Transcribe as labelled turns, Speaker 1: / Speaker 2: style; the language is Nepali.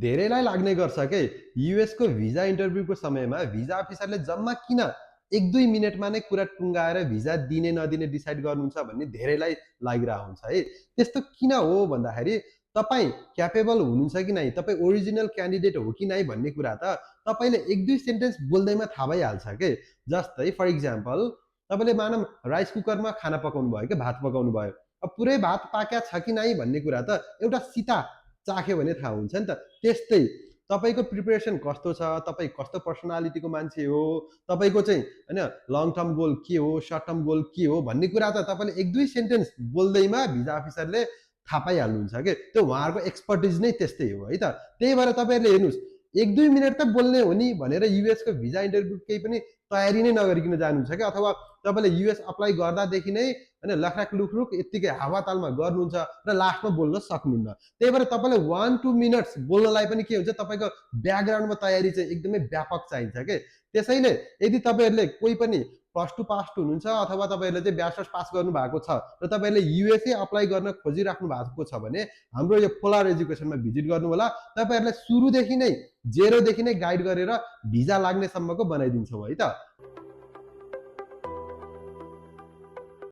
Speaker 1: धेरैलाई लाग्ने गर्छ के युएस को भिजा इन्टरभ्यूको समयमा भिजा अफिसरले जम्मा किन 1-2 मिनेटमा नै कुरा टुङ्गाएर भिजा दिने नदिने डिसाइड गर्नुहुन्छ भन्ने धेरैलाई लागिरहेको हुन्छ है। त्यस्तो किन हो भन्दाखेरि तपाईँ क्यापेबल हुनुहुन्छ कि नै, तपाईँ ओरिजिनल क्यान्डिडेट हो कि नै भन्ने कुरा त तपाईँले 1-2 सेन्टेन्स बोल्दैमा थाहा भइहाल्छ के। जस्तै फर इक्जाम्पल तपाईँले मानौँ राइस कुकरमा खाना पकाउनु भयो के, भात पकाउनु भयो। अब पुरै भात पाक्या छ कि नै भन्ने कुरा त एउटा सिता चाख्यो भने थाहा हुन्छ नि त। त्यस्तै तपाईँको प्रिपरेसन कस्तो छ, तपाईँ कस्तो पर्सनालिटीको मान्छे हो, तपाईँको चाहिँ होइन लङ टर्म गोल के हो, सर्ट टर्म गोल के हो भन्ने कुरा त तपाईँले 1-2 सेन्टेन्स बोल्दैमा भिजा अफिसरले थाहा पाइहाल्नुहुन्छ कि त्यो उहाँहरूको एक्सपर्टिज नै त्यस्तै हो है त। त्यही भएर तपाईँहरूले हेर्नुहोस् 1-2 मिनट त बोल्ने हो नि भनेर युएसको भिजा इन्टरभ्यू केही पनि तयारी नै नगरिकन जानुहुन्छ क्या। अथवा तपाईँले युएस अप्लाई गर्दादेखि नै होइन लखराक लुखरुक यत्तिकै हावातालमा गर्नुहुन्छ र लास्टमा बोल्न सक्नुहुन्न। त्यही भएर तपाईँले 1-2 मिनट्स बोल्नलाई पनि के हुन्छ, तपाईँको ब्याकग्राउन्डमा तयारी चाहिँ एकदमै व्यापक चाहिन्छ के। त्यसैले यदि तपाईँहरूले कोही पनि +2 पास हुनुहुन्छ अथवा तपाईँहरूले चाहिँ ब्याचलर्स पास गर्नु भएको छ र तपाईँहरूले युएसए अप्लाई गर्न खोजिराख्नु भएको छ भने हाम्रो यो पोलार एजुकेसनमा भिजिट गर्नु होला। तपाईँहरूलाई सुरुदेखि नै जेरोदेखि नै गाइड गरेर भिजा लाग्नेसम्मको बनाइदिन्छौँ है त।